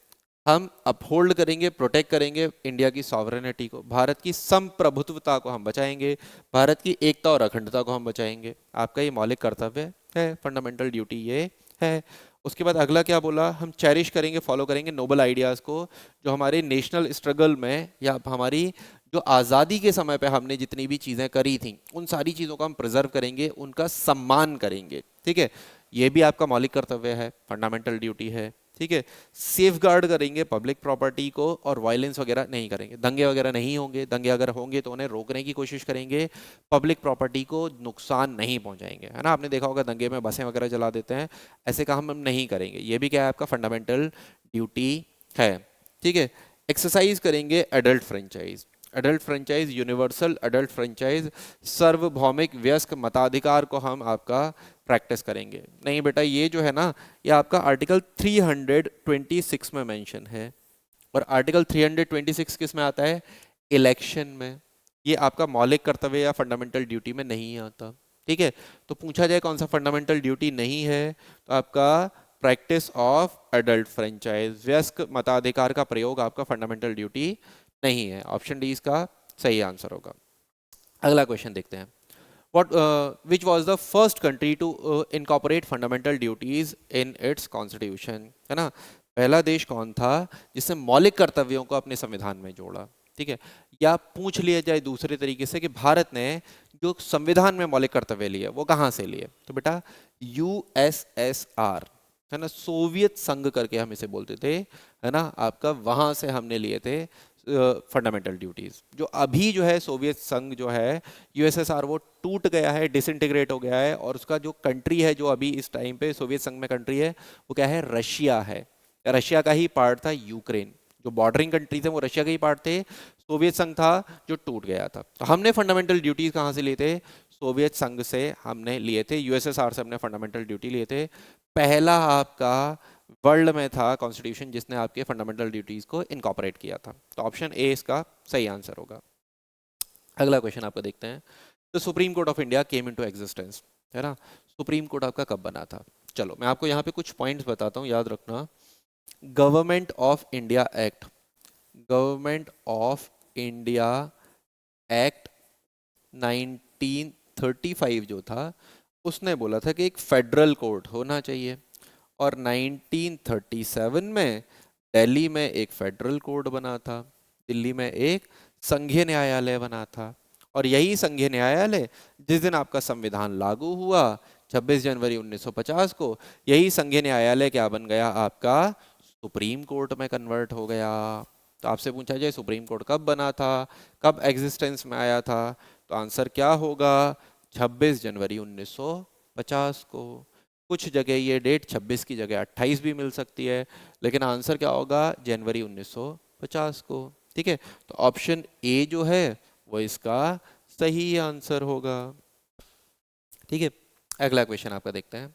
A: हम अपहोल्ड करेंगे, प्रोटेक्ट करेंगे इंडिया की सॉवरेनिटी को, भारत की संप्रभुत्वता को हम बचाएंगे, भारत की एकता और अखंडता को हम बचाएंगे। आपका ये मौलिक कर्तव्य है, फंडामेंटल ड्यूटी ये है। उसके बाद अगला क्या बोला? हम चेरिश करेंगे, फॉलो करेंगे नोबल आइडियाज़ को, जो हमारे नेशनल स्ट्रगल में या हमारी जो आज़ादी के समय पे हमने जितनी भी चीज़ें करी थी, उन सारी चीज़ों को हम प्रिजर्व करेंगे, उनका सम्मान करेंगे। ठीक है, ये भी आपका मौलिक कर्तव्य है, फंडामेंटल ड्यूटी है। ठीक है, सेफ गार्ड करेंगे पब्लिक प्रॉपर्टी को, और वायलेंस वगैरह नहीं करेंगे, दंगे वगैरह नहीं होंगे, दंगे अगर होंगे तो उन्हें रोकने की कोशिश करेंगे, पब्लिक प्रॉपर्टी को नुकसान नहीं पहुंचाएंगे, है ना। आपने देखा होगा दंगे में बसें वगैरह जला देते हैं, ऐसे काम हम नहीं करेंगे। ये भी क्या है? आपका फंडामेंटल ड्यूटी है। ठीक है, एक्सरसाइज करेंगे adult franchise, adult franchise, universal adult franchise, सार्वभौमिक वयस्क मताधिकार को हम आपका प्रैक्टिस करेंगे। नहीं बेटा, ये जो है ना, ये आपका आर्टिकल 326 में मेंशन है, और आर्टिकल 326 किस में आता है? इलेक्शन में। ये आपका मौलिक कर्तव्य या फंडामेंटल ड्यूटी में नहीं आता। ठीक है, तो पूछा जाए कौन सा फंडामेंटल ड्यूटी नहीं है, तो आपका प्रैक्टिस ऑफ एडल्ट फ्रेंचाइज, वयस्क मताधिकार का प्रयोग आपका फंडामेंटल ड्यूटी नहीं है। ऑप्शन डी इसका सही आंसर होगा। अगला क्वेश्चन देखते हैं, what which was the first country to incorporate fundamental duties in its constitution, है ना। पहला देश कौन था जिसने मौलिक कर्तव्यों को अपने संविधान में जोड़ा? ठीक है, या पूछ लिया जाए दूसरे तरीके से कि भारत ने जो संविधान में मौलिक कर्तव्य लिए वो कहाँ से लिए, तो बेटा यूएसएसआर, है ना, सोवियत संघ करके हम इसे बोलते थे, है ना, आपका वहां से हमने लिए थे फंडामेंटल ड्यूटीज। जो अभी जो है सोवियत संघ जो है, यूएसएसआर, वो टूट गया है, डिसइंटीग्रेट हो गया है, और उसका जो कंट्री है जो अभी इस टाइम पे सोवियत संघ में कंट्री है, वो क्या है? रशिया है। रशिया का ही पार्ट था यूक्रेन, जो बॉर्डरिंग कंट्री थे वो रशिया के ही पार्ट थे। सोवियत संघ था जो टूट गया था। तो हमने फंडामेंटल ड्यूटीज कहाँ से लिए थे? सोवियत संघ से हमने लिए थे, यूएसएसआर से हमने फंडामेंटल ड्यूटी लिए थे। पहला आपका वर्ल्ड में था कॉन्स्टिट्यूशन जिसने आपके फंडामेंटल ड्यूटीज को इनकॉर्पोरेट किया था। तो ऑप्शन ए इसका सही आंसर होगा। अगला क्वेश्चन आपको देखते हैं, तो supreme court of India came into existence, है ना। सुप्रीम कोर्ट आपका कब बना था? चलो मैं आपको यहाँ पे कुछ पॉइंट्स बताता हूँ, याद रखना। Government of India act, government of India act 1935 जो था, उसने बोला था कि एक फेडरल कोर्ट होना चाहिए, और 1937 में दिल्ली में एक फेडरल कोड बना था। दिल्ली में एक संघीय न्यायालय बना था। और यही संघीय न्यायालय जिस दिन आपका संविधान लागू हुआ 26 जनवरी 1950 को, यही संघीय न्यायालय क्या बन गया आपका, सुप्रीम कोर्ट में कन्वर्ट हो गया। तो आपसे पूछा जाए सुप्रीम कोर्ट कब बना था, कब एग्जिस्टेंस में आया था, तो आंसर क्या होगा, 26 जनवरी 1950 को। कुछ जगह ये डेट 26 की जगह 28 भी मिल सकती है, लेकिन आंसर क्या होगा, जनवरी 1950 को। ठीक है, तो ऑप्शन ए जो है वो इसका सही आंसर होगा। ठीक है, अगला क्वेश्चन आपका देखते हैं।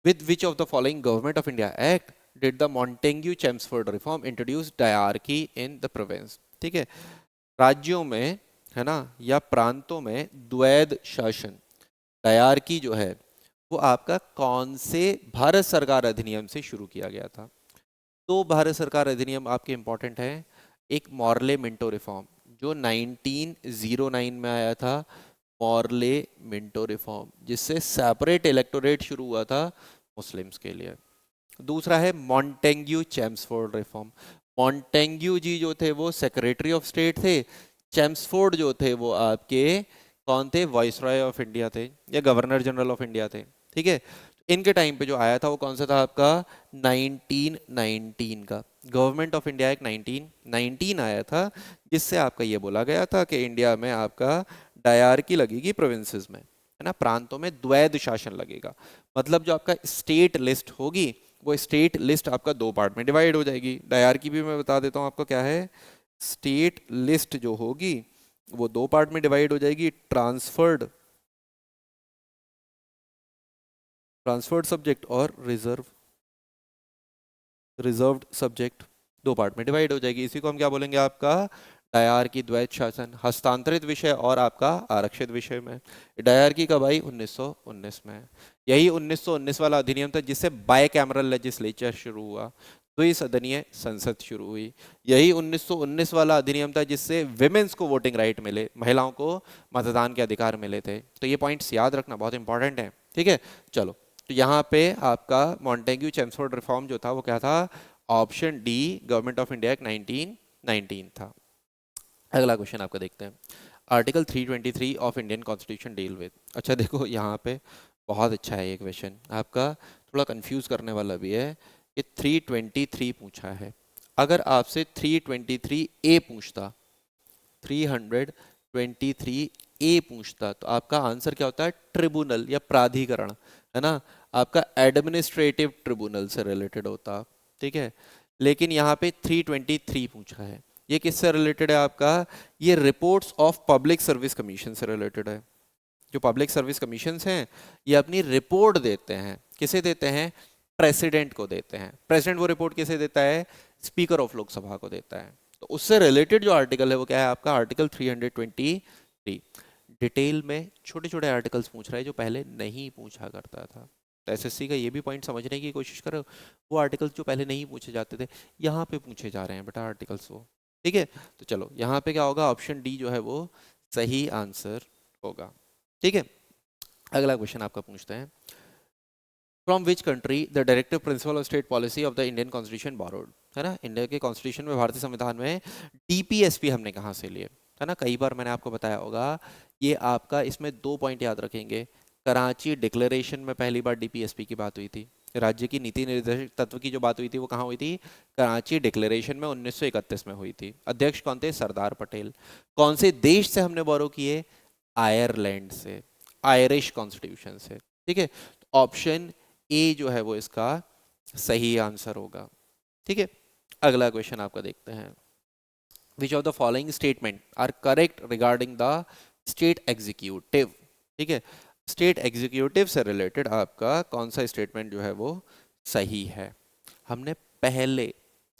A: With which of the following government of India act did the Montagu Chelmsford reform introduce diarchy in the province. ठीक है, राज्यों में है ना या प्रांतों में द्वैध शासन, डायरकी जो है वो आपका कौन से भारत सरकार अधिनियम से शुरू किया गया था। तो भारत सरकार अधिनियम आपके इंपॉर्टेंट है। एक मॉर्ले मिंटो रिफॉर्म जो 1909 में आया था, मॉर्ले मिंटो रिफॉर्म, जिससे सेपरेट इलेक्टोरेट शुरू हुआ था मुस्लिम्स के लिए। दूसरा है मॉन्टेग्यू चेम्सफोर्ड रिफॉर्म। मॉन्टेग्यू जी जो थे वो सेक्रेटरी ऑफ स्टेट थे, चेम्सफोर्ड जो थे वो आपके कौन थे, वाइसरॉय ऑफ इंडिया थे या गवर्नर जनरल ऑफ इंडिया थे। ठीक है, इनके टाइम पे जो आया था वो कौन सा था आपका, 1919 का गवर्नमेंट ऑफ इंडिया एक 1919 आया था, जिससे आपका ये बोला गया था कि इंडिया में आपका डायरकी लगेगी प्रोविंसेस में, है ना, प्रांतों में द्वैध शासन लगेगा। मतलब जो आपका स्टेट लिस्ट होगी वो स्टेट लिस्ट आपका दो पार्ट में डिवाइड हो जाएगी। डायरकी भी मैं बता देता हूँ आपको क्या है, स्टेट लिस्ट जो होगी वो दो पार्ट में डिवाइड हो जाएगी, ट्रांसफर्ड ट्रांसफर्ड सब्जेक्ट और रिजर्व्ड सब्जेक्ट, दो पार्ट में डिवाइड हो जाएगी। इसी को हम क्या बोलेंगे आपका डायरकी द्वैध शासन, हस्तांतरित विषय और आपका आरक्षित विषय में। डायरकी कब आई, 1919 में। यही 1919 वाला अधिनियम था जिससे बाय कैमरल लेजिस्लेचर शुरू हुआ, द्विसदनीय संसद शुरू हुई। यही 1919 वाला अधिनियम था जिससे विमेंस को वोटिंग राइट मिले, महिलाओं को मतदान के अधिकार मिले थे। तो ये पॉइंट्स याद रखना बहुत इंपॉर्टेंट है। ठीक है, चलो, तो यहाँ पे आपका मॉन्टेग्यू चेम्सफोर्ड रिफॉर्म जो था वो क्या था, option D government of India 1919 था। अगला क्वेश्चन आपका देखते हैं। Article 323 of Indian constitution deal with, अच्छा देखो यहाँ पे बहुत अच्छा है ये क्वेश्चन आपका, थोड़ा कंफ्यूज करने वाला भी है। ये 323 पूछा है। अगर आपसे 323 ए पूछता, 323 ए पूछता तो आपका आंसर क्या होता है, ट्रिब्यूनल या प्राधिकरण, है ना, आपका एडमिनिस्ट्रेटिव ट्रिब्यूनल से रिलेटेड होता। ठीक है, लेकिन यहाँ पे 323 पूछा है। ये किससे रिलेटेड है आपका, ये reports of public service commission से रिलेटेड है। जो पब्लिक सर्विस कमीशन हैं ये अपनी रिपोर्ट देते हैं, किसे देते हैं, प्रेसिडेंट को देते हैं। प्रेसिडेंट वो रिपोर्ट किसे देता है, स्पीकर ऑफ लोकसभा को देता है। तो उससे रिलेटेड जो आर्टिकल है वो क्या है आपका, आर्टिकल 323। डिटेल में छोटे छोटे आर्टिकल्स पूछ रहा है जो पहले नहीं पूछा करता था। तो एसएससी का ये भी पॉइंट समझने की कोशिश करो, वो आर्टिकल्स जो पहले नहीं पूछे जाते थे यहाँ पे पूछे जा रहे हैं बेटा आर्टिकल्स वो। ठीक है, तो चलो यहाँ पे क्या होगा, ऑप्शन डी जो है वो सही आंसर होगा। ठीक है, अगला क्वेश्चन आपका पूछते हैं। From which country the directive principle of state policy of the Indian constitution borrowed, है ना, इंडिया के कॉन्स्टिट्यूशन में, भारतीय संविधान में डीपीएसपी हमने कहाँ से लिए, है ना, कई बार मैंने आपको बताया होगा। ये आपका इसमें दो पॉइंट याद रखेंगे। कराची डिक्लेरेशन में पहली बार डीपीएसपी की बात हुई थी, राज्य की नीति निर्देशक तत्व की जो बात हुई थी वो कहाँ हुई थी, कराची डिक्लेरेशन में 1931 में हुई थी। अध्यक्ष कौन थे, सरदार पटेल। कौन से देश से हमने बोरो किए, आयरलैंड से, आयरिश कॉन्स्टिट्यूशन से। ठीक है, तो ऑप्शन ए जो है वो इसका सही आंसर होगा। ठीक है, अगला क्वेश्चन आपका देखते हैं। Which of the following statement are correct regarding the state executive. ठीक है, स्टेट एग्जीक्यूटिव से रिलेटेड आपका कौन सा स्टेटमेंट जो है वो सही है। हमने पहले,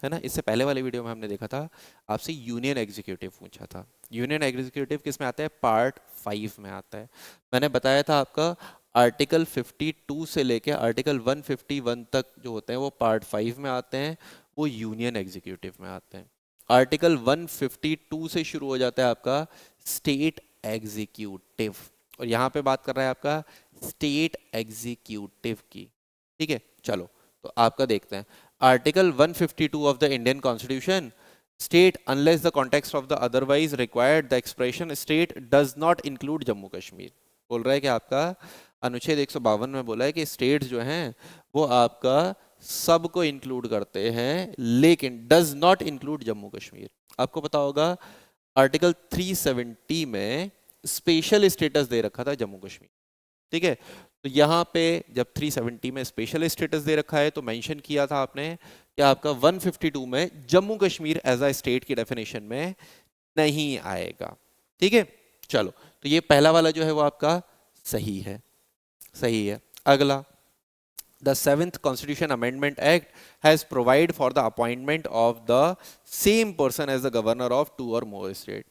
A: है ना, इससे पहले वाले वीडियो में हमने देखा था, आपसे यूनियन एग्जीक्यूटिव पूछा था। यूनियन एग्जीक्यूटिव किस में आता है, पार्ट 5 में आता है। मैंने बताया था आपका आर्टिकल 52 से लेके आर्टिकल 151 तक जो होते हैं वो पार्ट 5 में आते हैं, वो यूनियन एग्जीक्यूटिव में आते हैं। आर्टिकल 152 से शुरू हो जाता है आपका स्टेट एग्जीक्यूटिव, और यहाँ पे बात कर रहा है आपका स्टेट एग्जीक्यूटिव की। ठीक है, चलो तो आपका देखते हैं। Article 152 of the Indian constitution state unless the context of the otherwise required the expression state does not include Jammu Kashmir. बोल रहा है कि आपका अनुच्छेद 152 में बोला है कि स्टेट जो हैं वो आपका सबको इंक्लूड करते हैं, लेकिन does not include Jammu Kashmir. आपको पता होगा आर्टिकल 370 में स्पेशल स्टेटस दे रखा था जम्मू कश्मीर, ठीक है। तो यहाँ पे जब 370 में स्पेशल स्टेटस दे रखा है तो मेंशन किया था आपने कि आपका 152 में Jammu Kashmir as a state की डेफिनेशन में नहीं आएगा, ठीक है। चलो, तो ये पहला वाला जो है वो आपका सही है, सही है। अगला, the seventh constitution amendment act has provide for the appointment of the same person as the governor of two or more state।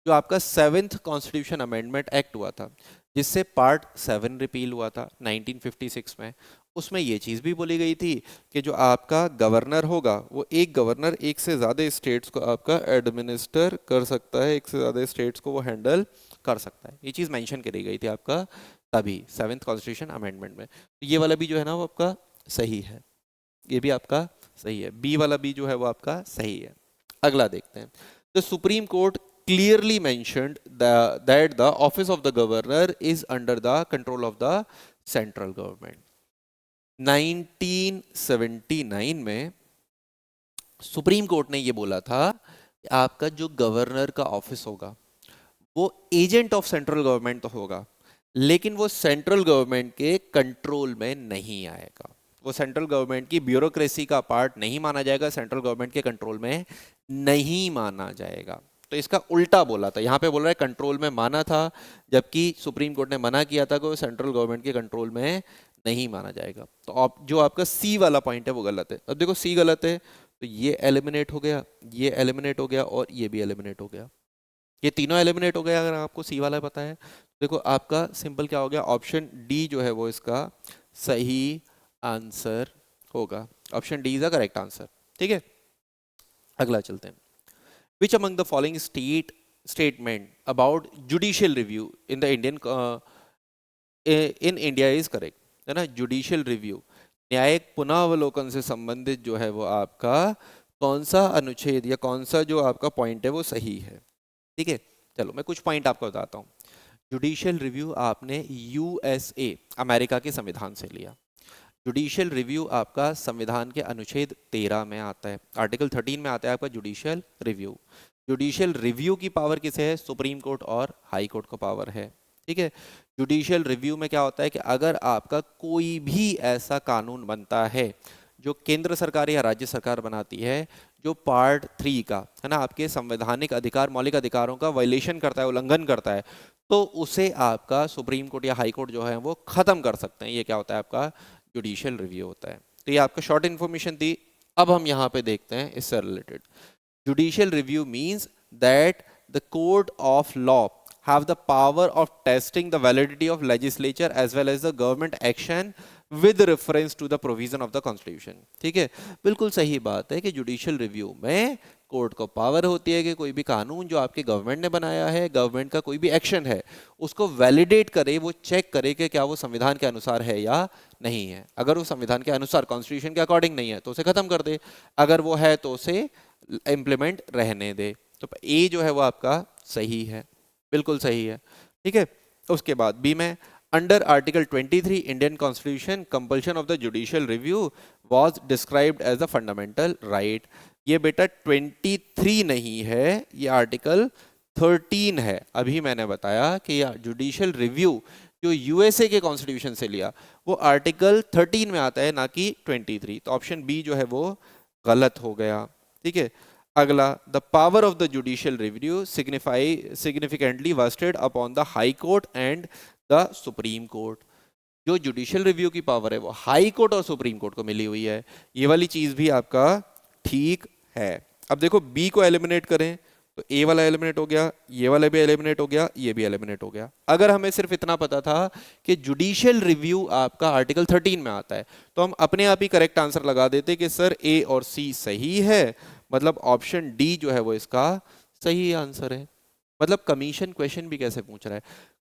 A: जो आपका सेवेंथ कॉन्स्टिट्यूशन अमेंडमेंट एक्ट हुआ था जिससे पार्ट 7 रिपील हुआ था 1956 में, उसमें ये चीज़ भी बोली गई थी कि जो आपका गवर्नर होगा वो एक गवर्नर एक से ज़्यादा स्टेट्स को आपका एडमिनिस्टर कर सकता है, एक से ज़्यादा स्टेट्स को वो हैंडल कर सकता है। ये चीज़ मेंशन करी गई थी आपका तभी सेवेंथ कॉन्स्टिट्यूशन अमेंडमेंट में। तो ये वाला भी जो है ना वो आपका सही है, ये भी आपका सही है, बी वाला भी जो है वो आपका सही है। अगला देखते हैं, the supreme court clearly mentioned that the office of the governor is under the control of the central government। 1979 में सुप्रीम कोर्ट ने ये बोला था कि आपका जो गवर्नर का ऑफिस होगा वो एजेंट ऑफ सेंट्रल गवर्नमेंट तो होगा, लेकिन वो सेंट्रल गवर्नमेंट के कंट्रोल में नहीं आएगा, वो सेंट्रल गवर्नमेंट की ब्यूरोक्रेसी का पार्ट नहीं माना जाएगा, सेंट्रल गवर्नमेंट के कंट्रोल में नहीं माना जाएगा। तो इसका उल्टा बोला था, यहाँ पे बोल रहा है कंट्रोल में माना था, जबकि सुप्रीम कोर्ट ने मना किया था कि वो सेंट्रल गवर्नमेंट के कंट्रोल में नहीं माना जाएगा। तो जो आपका सी वाला पॉइंट है वो गलत है। अब देखो सी गलत है तो ये एलिमिनेट हो गया, ये एलिमिनेट हो गया और ये भी एलिमिनेट हो गया, ये तीनों एलिमिनेट हो गया। अगर आपको सी वाला पता है देखो आपका सिंपल क्या हो गया, ऑप्शन डी जो है वो इसका सही आंसर होगा, option D is the correct answer, ठीक है। अगला चलते हैं, which among the following statement about judicial review in the in India is correct, है ना। जुडिशियल रिव्यू न्यायिक पुनरावलोकन से संबंधित जो है वो आपका कौन सा अनुच्छेद या कौन सा जो आपका पॉइंट है वो सही है, ठीक है। चलो मैं कुछ पॉइंट आपको बताता हूँ। जुडिशियल रिव्यू आपने यूएसए अमेरिका के संविधान से लिया। जुडिशियल रिव्यू आपका संविधान के अनुच्छेद 13 में आता है, आर्टिकल 13 में आता है आपका जुडिशियल रिव्यू। जुडिशियल रिव्यू की पावर किसे है, सुप्रीम कोर्ट और हाई कोर्ट को पावर है, ठीक है। जुडिशियल रिव्यू में क्या होता है कि अगर आपका कोई भी ऐसा कानून बनता है जो केंद्र सरकार या राज्य सरकार बनाती है जो पार्ट 3 का है ना आपके संवैधानिक अधिकार मौलिक अधिकारों का वायलेशन करता है, उल्लंघन करता है, तो उसे आपका सुप्रीम कोर्ट या हाई कोर्ट जो है वो खत्म कर सकते हैं। ये क्या होता है आपका जुडिशियल रिव्यू होता है। तो ये आपका शॉर्ट इन्फॉर्मेशन थी। अब हम यहाँ पे देखते हैं इससे related. Judicial review means that the court of law have the power of testing the validity of legislature as well as the government action with reference to the provision of the constitution, ठीक है। बिल्कुल सही बात है कि judicial review में court को power होती है कि कोई भी कानून जो आपके गवर्नमेंट ने बनाया है, गवर्नमेंट का कोई भी एक्शन है, उसको वैलिडेट करे, वो चेक करे कि क्या वो संविधान के अनुसार है या नहीं है। अगर वो संविधान के अनुसार कॉन्स्टिट्यूशन के अकॉर्डिंग नहीं है तो उसे खत्म कर दे, अगर वो है तो उसे इम्प्लीमेंट रहने दे। तो ए जो है वो आपका सही है, बिल्कुल सही है, ठीक है। उसके बाद बी में under article 23 Indian constitution compulsion of the judicial review was described as a fundamental right. ये बेटा 23 नहीं है, ये आर्टिकल 13 है। अभी मैंने बताया कि जुडिशियल रिव्यू जो यूएसए के कॉन्स्टिट्यूशन से लिया वो आर्टिकल 13 में आता है, ना कि 23। तो ऑप्शन बी जो है वो गलत हो गया, ठीक है। अगला, the power of the judicial review significantly vested upon the high court and the supreme court. जो जुडिशियल रिव्यू की पावर है वो हाई कोर्ट और सुप्रीम कोर्ट को मिली हुई है। ये वाली चीज भी आपका ठीक है। अब देखो बी को एलिमिनेट करें तो ए वाला एलिमिनेट हो गया, ये वाला भी एलिमिनेट हो गया, ये भी एलिमिनेट हो गया। अगर हमें सिर्फ इतना पता था कि जुडिशियल रिव्यू आपका आर्टिकल 13 में आता है तो हम अपने आप ही करेक्ट आंसर लगा देते कि सर ए और सी सही है, मतलब ऑप्शन डी जो है वो इसका सही आंसर है। मतलब कमीशन क्वेश्चन भी कैसे पूछ रहा है,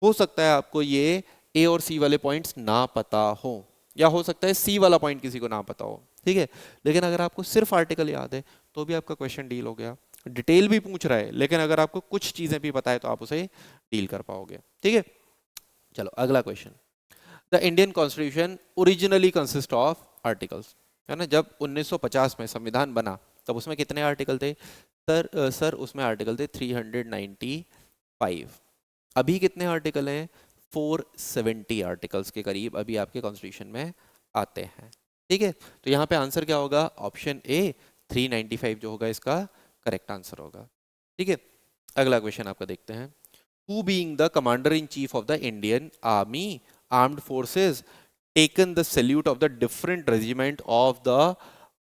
A: हो सकता है आपको ये ए और सी वाले पॉइंट्स ना पता हो, या हो सकता है सी वाला पॉइंट किसी को ना पता हो, ठीक है। लेकिन अगर आपको सिर्फ आर्टिकल याद है तो भी आपका क्वेश्चन डील हो गया। डिटेल भी पूछ रहा है, लेकिन अगर आपको कुछ चीजें भी पता है तो आप उसे डील कर पाओगे। ठीक है, चलो अगला question. The Indian constitution originally consist of articles, है ना। जब 1950 में संविधान बना तब उसमें कितने आर्टिकल थे? सर उसमें आर्टिकल थे 395। अभी कितने आर्टिकल हैं? 470 आर्टिकल्स के करीब अभी आपके कॉन्स्टिट्यूशन में आते हैं। ठीक है, तो यहाँ पे आंसर क्या होगा? ऑप्शन ए 395 जो होगा इसका करेक्ट आंसर होगा। ठीक है, अगला क्वेश्चन आपका देखते हैं। Who being the commander in chief of the Indian Army Armed Forces taken the salute of the different regiment of the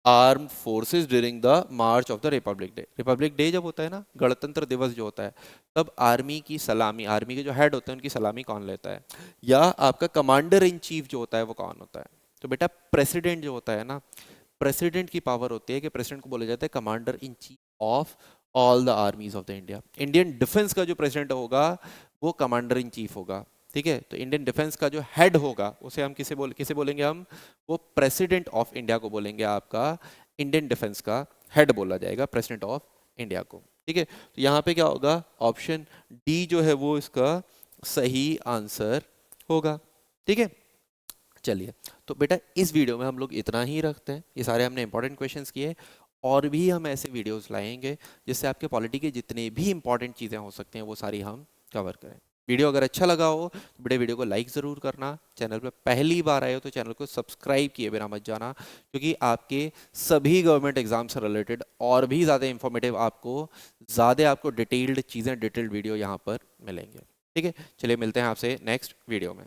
A: armed forces during the march of the Republic Day? Republic Day जब होता है ना, गणतंत्र दिवस जो होता है, तब आर्मी की सलामी, आर्मी के जो हेड होते हैं उनकी सलामी कौन लेता है? या आपका कमांडर इन चीफ जो होता है वो कौन होता है? तो बेटा प्रेसिडेंट जो होता है ना, प्रेसिडेंट की पावर होती है कि प्रेसिडेंट को बोला जाता है commander in chief of all the armies of the India. Indian defence का जो प्रेसिडेंट होगा वो कमांडर इन चीफ होगा। ठीक है, तो इंडियन डिफेंस का जो हेड होगा उसे हम किसे बोलेंगे हम? वो प्रेसिडेंट ऑफ इंडिया को बोलेंगे। आपका इंडियन डिफेंस का हेड बोला जाएगा प्रेसिडेंट ऑफ इंडिया को। ठीक है, तो यहाँ पे क्या होगा? ऑप्शन डी जो है वो इसका सही आंसर होगा। ठीक है, चलिए, तो बेटा इस वीडियो में हम लोग इतना ही रखते हैं। ये सारे हमने इंपॉर्टेंट क्वेश्चंस किए, और भी हम ऐसे वीडियोस लाएंगे जिससे आपके पॉलिटी के जितने भी इंपॉर्टेंट चीज़ें हो सकती हैं वो सारी हम कवर करें। वीडियो अगर अच्छा लगा हो तो बेटे वीडियो को लाइक ज़रूर करना। चैनल पर पहली बार आए हो तो चैनल को सब्सक्राइब किए बिना मत जाना, क्योंकि आपके सभी गवर्नमेंट एग्जाम से रिलेटेड और भी ज़्यादा इंफॉर्मेटिव आपको डिटेल्ड चीज़ें, डिटेल्ड वीडियो यहाँ पर मिलेंगे। ठीक है, चलिए मिलते हैं आपसे नेक्स्ट वीडियो में।